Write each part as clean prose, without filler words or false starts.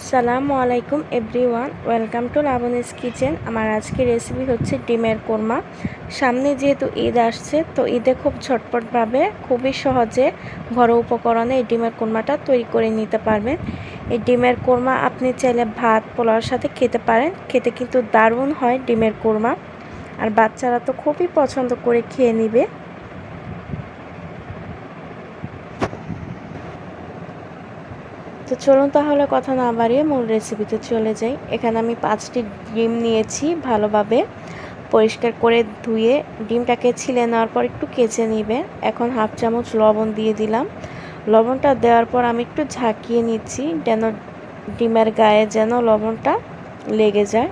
আসসালামু আলাইকুম everyone, welcome to লাবনীস kitchen. আমার আজকের রেসিপি হচ্ছে ডিমের কোরমা। সামনে যেহেতু ঈদ আসছে, তো ঈদে খুব ঝটপটভাবে খুবই সহজে ঘরোয়া উপকরণে এই ডিমের কোরমাটা তৈরি করে নিতে পারবেন। এই ডিমের কোরমা আপনি চাইলে ভাত পোলাওর সাথে খেতে পারেন। খেতে কিন্তু দারুণ হয় ডিমের কোরমা, আর বাচ্চারা তো খুবই পছন্দ করে খেয়ে নেবে। তো চলুন তাহলে কথা না বাড়িয়ে মূল রেসিপিতে চলে যাই। এখানে আমি 5টি ডিম নিয়েছি, ভালোভাবে পরিষ্কার করে ধুয়ে ডিমটাকে ছিলে নেওয়ার পর একটু কেচে নেবেন। এখন হাফ চামচ লবণ দিয়ে দিলাম। লবণটা দেওয়ার পর আমি একটু ঝাঁকিয়ে নিচ্ছি, যেন ডিমের গায়ে যেন লবণটা লেগে যায়।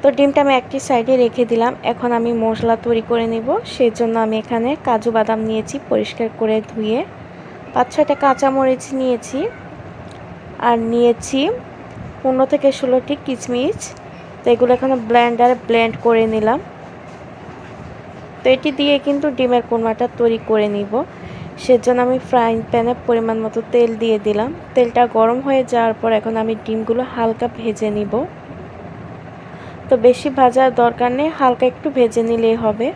তো ডিমটা আমি একটি সাইডে রেখে দিলাম। এখন আমি মশলা তৈরি করে নেব। সেই জন্য আমি এখানে কাজু বাদাম নিয়েছি, পরিষ্কার করে ধুয়ে। 5-6টা কাঁচামরিচ নিয়েছি, আর নিয়েছি 15 থেকে 16টি কিশমিশ। তো এগুলো এখানে ব্লেন্ডারে ব্লেন্ড করে নিলাম। তো এটি দিয়ে কিন্তু ডিমের কোরমাটা তৈরি করে নিব। সেজন্য আমি ফ্রাইং প্যানে পরিমাণ মতো তেল দিয়ে দিলাম। তেলটা গরম হয়ে যাওয়ার পর এখন আমি ডিমগুলো হালকা ভেজে নিব। তো বেশি ভাজার দরকার নেই, হালকা একটু ভেজে নিলেই হবে।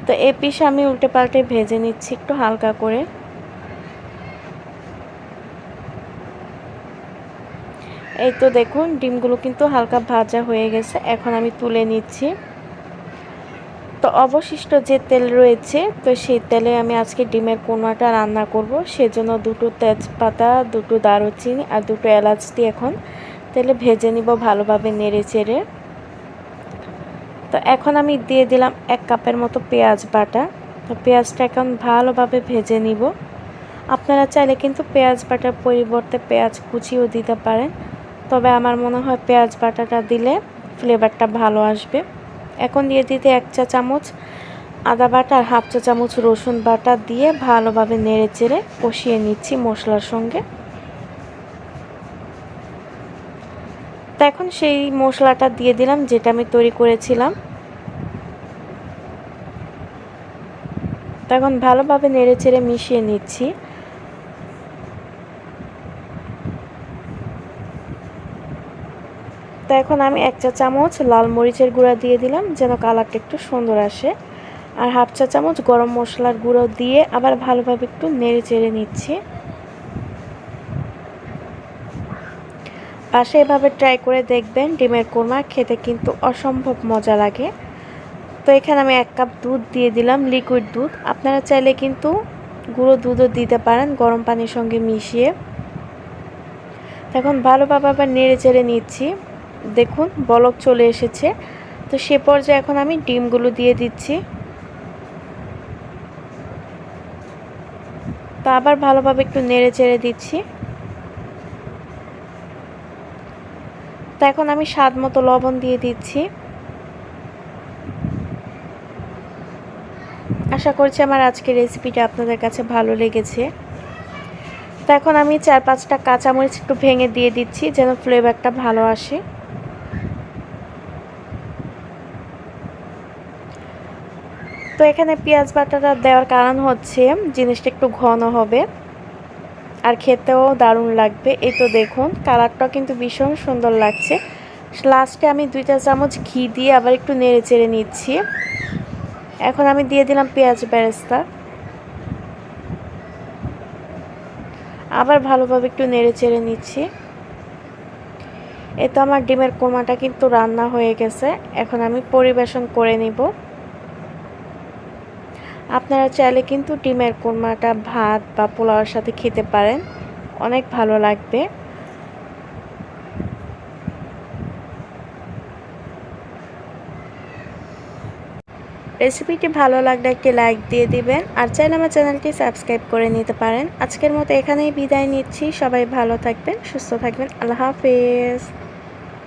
তো এই পিস আমি উল্টে পাল্টে ভেজে নিচ্ছি একটু হালকা করে। এই তো দেখুন, ডিমগুলো কিন্তু হালকা ভাজা হয়ে গেছে। এখন আমি তুলে নিচ্ছি। তো অবশিষ্ট যে তেল রয়েছে, তো সেই তেলে আমি আজকে ডিমের কোরমাটা রান্না করব। সেজন্য 2টো তেজপাতা, 2টো দারুচিনি আর 2টো এলাচ দিয়ে এখন তেলে ভেজে নিব ভালোভাবে নেড়ে চেড়ে। তো এখন আমি দিয়ে দিলাম 1 কাপের মতো পেঁয়াজ বাটা। তো পেঁয়াজটা এখন ভালোভাবে ভেজে নিব। আপনারা চাইলে কিন্তু পেঁয়াজ বাটার পরিবর্তে পেঁয়াজ কুচিও দিতে পারেন, তবে আমার মনে হয় পেঁয়াজ বাটাটা দিলে ফ্লেভারটা ভালো আসবে। এখন দিয়ে দিতে 1 চা চামচ আদা বাটা আর হাফ চা চামচ রসুন বাটা দিয়ে ভালোভাবে নেড়ে চেড়ে কষিয়ে নিচ্ছি মশলার সঙ্গে। তো এখন সেই মশলাটা দিয়ে দিলাম যেটা আমি তৈরি করেছিলাম। তো এখন ভালোভাবে নেড়ে চেড়ে মিশিয়ে নিচ্ছি। তো এখন আমি 1 চা চামচ লাল মরিচের গুঁড়া দিয়ে দিলাম, যেন কালারটা একটু সুন্দর আসে। আর হাফ চা চামচ গরম মশলার গুঁড়ো দিয়ে আবার ভালোভাবে একটু নেড়ে চেড়ে নিচ্ছি। পাশে এভাবে ট্রাই করে দেখবেন, ডিমের কোরমা খেতে কিন্তু অসম্ভব মজা লাগে। তো এখানে আমি 1 কাপ দুধ দিয়ে দিলাম, লিকুইড দুধ। আপনারা চাইলে কিন্তু গুঁড়ো দুধও দিতে পারেন গরম পানির সঙ্গে মিশিয়ে। এখন ভালোভাবে আবার নেড়ে চেড়ে নিচ্ছি। দেখুন বলক চলে এসেছে। তো সে পর্যায়ে এখন আমি ডিমগুলো দিয়ে দিচ্ছি। তো আবার ভালোভাবে একটু নেড়ে চেড়ে দিচ্ছি। তো এখন আমি স্বাদ মতো লবণ দিয়ে দিচ্ছি। আশা করছি আমার আজকের রেসিপিটা আপনাদের কাছে ভালো লেগেছে। তো এখন আমি 4-5টা কাঁচামরিচ একটু ভেঙে দিয়ে দিচ্ছি, যেন ফ্লেভারটা ভালো আসে। তো এখানে পেঁয়াজ বাটাটা দেওয়ার কারণ হচ্ছে জিনিসটা একটু ঘন হবে আর খেতেও দারুণ লাগবে। এই তো দেখুন কালারটা কিন্তু ভীষণ সুন্দর লাগছে। লাস্টে আমি 2 চা চামচ ঘি দিয়ে আবার একটু নেড়ে চেড়ে নিচ্ছি। এখন আমি দিয়ে দিলাম পেঁয়াজ বেরেস্তা। আবার ভালোভাবে একটু নেড়ে চেড়ে নিচ্ছি। এই তো আমার ডিমের কোরমাটা কিন্তু রান্না হয়ে গেছে। এখন আমি পরিবেশন করে নিব। আপনারা চাইলে কিন্তু ডিমের কোরমাটা ভাত বা পোলাওর সাথে খেতে পারেন, অনেক ভালো লাগবে। রেসিপিটি ভালো লাগলে একটি লাইক দিয়ে দিবেন, আর চাইলে আমার চ্যানেলটি সাবস্ক্রাইব করে নিতে পারেন। আজকের মতো এখানেই বিদায় নিচ্ছি। সবাই ভালো থাকবেন, সুস্থ থাকবেন। আল্লাহ হাফেজ।